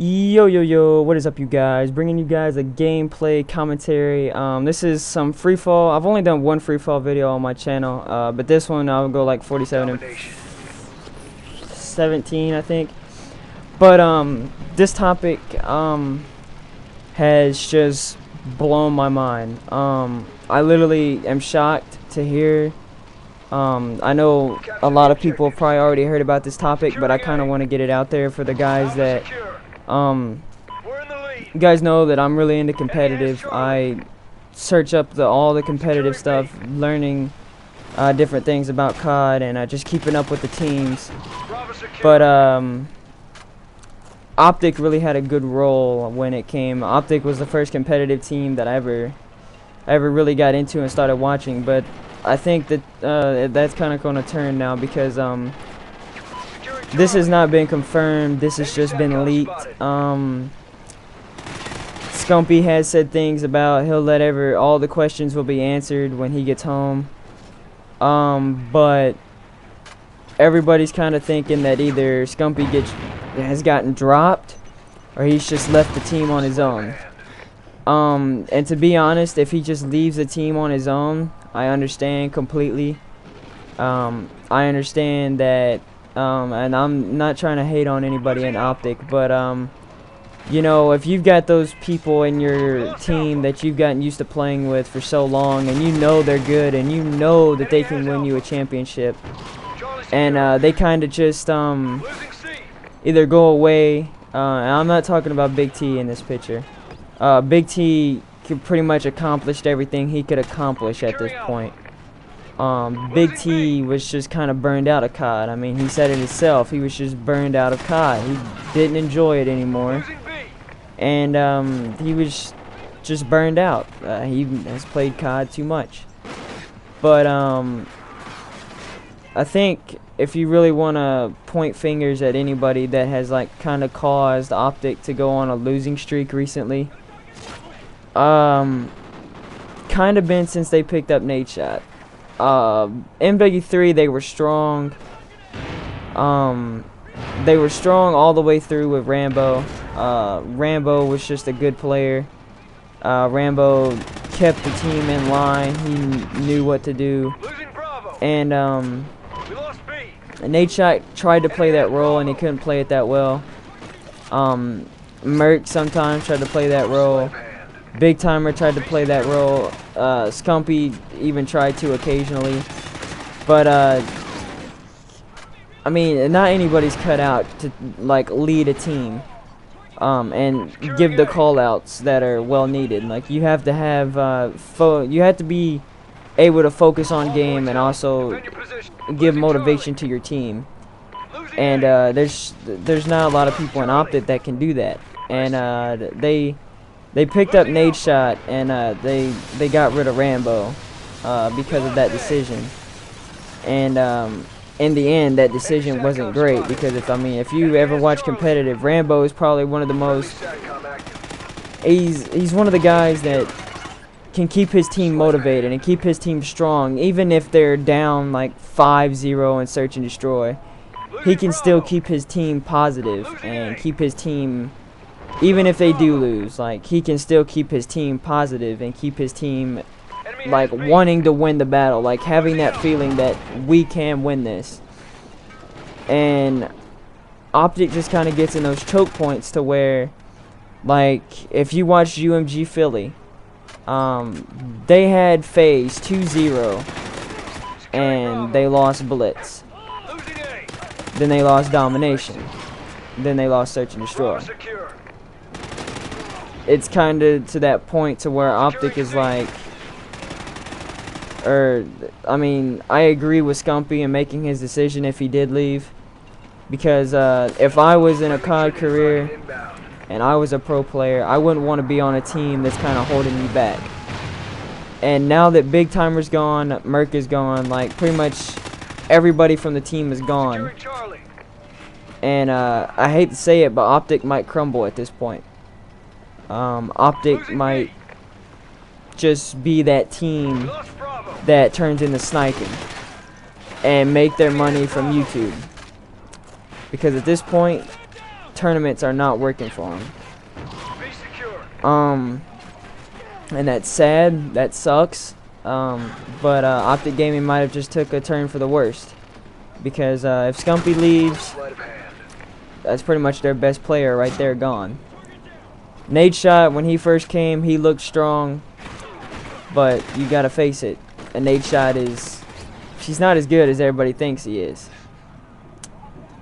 Yo, what is up, you guys? Bringing you guys a gameplay commentary. This is some free fall. I've only done one free fall video on my channel, but this one I'll go like 47 and 17, I think. But this topic has just blown my mind. I literally am shocked to hear. I know a lot of people probably already heard about this topic, but I kind of want to get it out there for the guys that. You guys know that I'm really into competitive. I search up all the competitive stuff, learning different things about COD, and just keeping up with the teams. But OpTic really had a good role when it came. OpTic was the first competitive team that I ever really got into and started watching. But I think that that's kind of going to turn now because this has not been confirmed. This has just been leaked. Scumpii has said things about he'll let all the questions will be answered when he gets home. But everybody's kind of thinking that either Scumpii has gotten dropped or he's just left the team on his own. And to be honest, if he just leaves the team on his own, I understand completely. I understand that. And I'm not trying to hate on anybody in OpTic, but you know, if you've got those people in your team that you've gotten used to playing with for so long, and you know they're good, and you know that they can win you a championship, and they kind of just either go away. And I'm not talking about Big T in this picture. Big T could pretty much accomplished everything he could accomplish at this point. Big T was just kind of burned out of COD. I mean, he said it himself. He was just burned out of COD. He didn't enjoy it anymore. And he was just burned out. He has played COD too much. But I think if you really want to point fingers at anybody that has like kind of caused OpTic to go on a losing streak recently, kind of been since they picked up Nadeshot. MW3, they were strong. They were strong all the way through with Rambo. Rambo was just a good player. Rambo kept the team in line. He knew what to do. And Nadeshot tried to play that role and he couldn't play it that well. Merc sometimes tried to play that role. Big Timer tried to play that role. Scumpii even tried to occasionally. But I mean, not anybody's cut out to like lead a team and give the call-outs that are well needed. Like you have to have you have to be able to focus on game and also give motivation to your team. And there's not a lot of people in OpTic that can do that. And they picked up Nadeshot and they got rid of Rambo because of that decision. And in the end, that decision wasn't great because if you ever watch competitive, Rambo is probably one of the most. He's one of the guys that can keep his team motivated and keep his team strong, even if they're down like 5-0 in search and destroy. He can still keep his team positive and keep his team. Even if they do lose, like he can still keep his team positive and keep his team like wanting to win the battle, like having that feeling that we can win this. And OpTic just kind of gets in those choke points to where, like, if you watch UMG Philly, they had phase 2-0 and they lost Blitz. Then they lost Domination. Then they lost Search and Destroy. It's kind of to that point to where OpTic is like, I mean, I agree with Scumpii in making his decision if he did leave, because if I was in a COD career and I was a pro player, I wouldn't want to be on a team that's kind of holding me back. And now that Big Timer's gone, Merc is gone, like pretty much everybody from the team is gone. And I hate to say it, but OpTic might crumble at this point. OpTic might just be that team that turns into sniping and make their money from YouTube. Because at this point, tournaments are not working for him. Be secure. And that's sad. That sucks. But OpTic Gaming might have just took a turn for the worst, because if Scumpii leaves, Sleight of hand. that's pretty much their best player right there gone. Nadeshot, when he first came, he looked strong, but you gotta face it. And Nadeshot she's not as good as everybody thinks he is.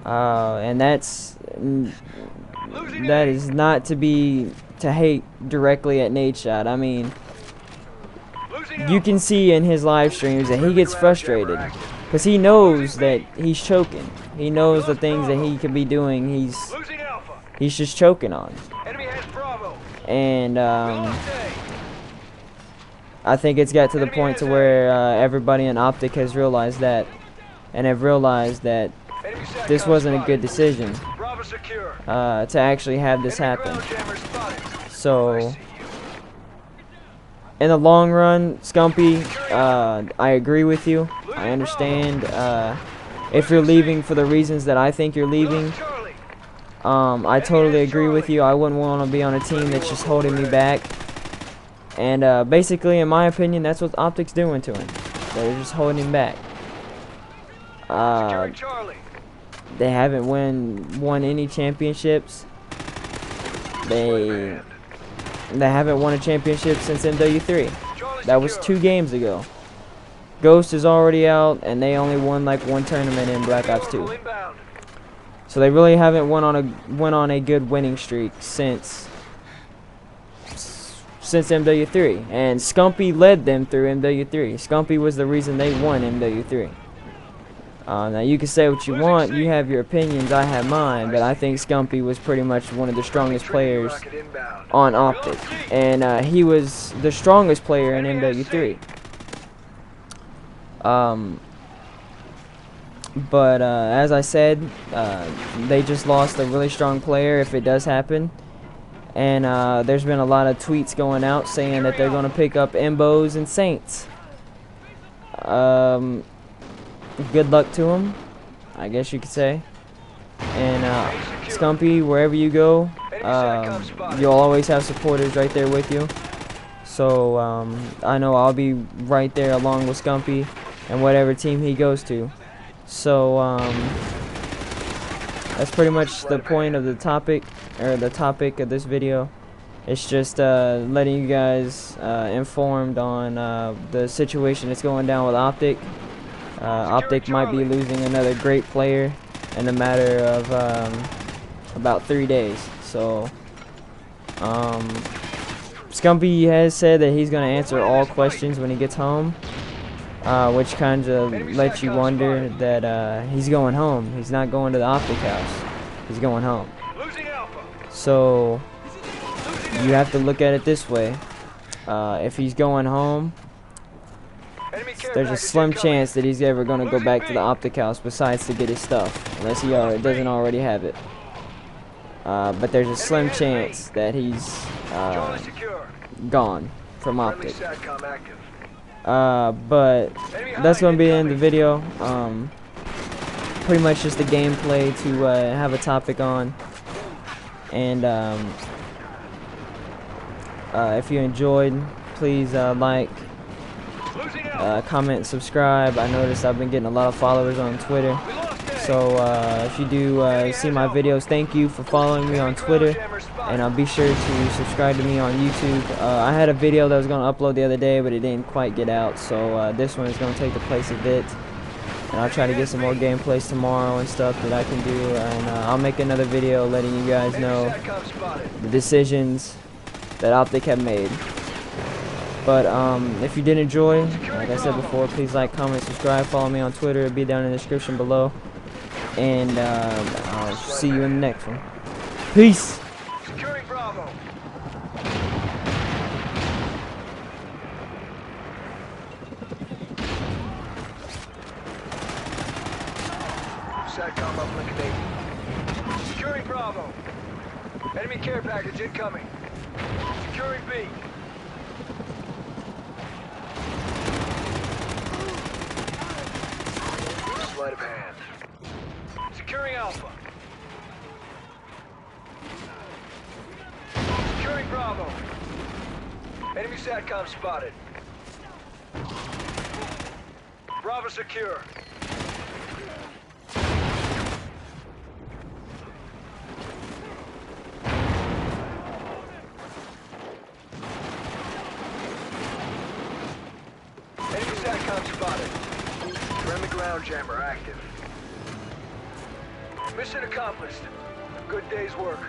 And that is not to hate directly at Nadeshot. I mean, you can see in his live streams that he gets frustrated because he knows that he's choking. He knows the things that he could be doing. He's just choking on. And I think it's got to the point to where everybody in OpTic has realized that, and have realized that this wasn't a good decision to actually have this happen. So in the long run, Scumpii, I agree with you. I understand if you're leaving for the reasons that I think you're leaving. I totally agree with you. I wouldn't want to be on a team that's just holding me back. And basically, in my opinion, that's what OpTic's doing to him. They're just holding him back. They haven't won any championships. They haven't won a championship since MW3. That was 2 games ago. Ghost is already out, and they only won like 1 tournament in Black Ops 2. So they really haven't went on a good winning streak since MW3. And Scumpii led them through MW3. Scumpii was the reason they won MW3. Now you can say what you want, you have your opinions, I have mine, but I think Scumpii was pretty much one of the strongest players on OpTic, and he was the strongest player in MW3. But as I said, they just lost a really strong player if it does happen, and there's been a lot of tweets going out saying that they're going to pick up Embos and Saints. Good luck to him, I guess you could say. And Scumpii, wherever you go, you'll always have supporters right there with you. So I know I'll be right there along with Scumpii and whatever team he goes to. So that's pretty much the point of the topic, or the topic of this video. It's just letting you guys informed on the situation that's going down with OpTic. OpTic might be losing another great player in a matter of about 3 days. So Scumpii has said that he's going to answer all questions when he gets home, which kind of lets you wonder that he's going home. He's not going to the OpTic house. He's going home. So you have to look at it this way. If he's going home, there's a slim chance that he's ever going to go back to the OpTic house besides to get his stuff, unless he doesn't already have it. But there's a slim chance that he's gone from OpTic. But that's going to be the end of the video. Pretty much just a gameplay to have a topic on. And if you enjoyed, please like, comment, subscribe. I noticed I've been getting a lot of followers on Twitter. So if you do see my videos, thank you for following me on Twitter. And be sure to subscribe to me on YouTube. I had a video that I was going to upload the other day, but it didn't quite get out. So this one is going to take the place of it. And I'll try to get some more gameplays tomorrow and stuff that I can do. And I'll make another video letting you guys know the decisions that OpTic have made. But if you did enjoy, like I said before, please like, comment, subscribe, follow me on Twitter. It'll be down in the description below. And I'll see you in the next one. Peace! SATCOM uplink enabled. Securing Bravo. Enemy care package incoming. Securing B. Sleight of hand. Securing Alpha. SATCOM spotted. Bravo secure. Enemy SATCOM spotted. Friendly ground jammer active. Mission accomplished. Good day's work.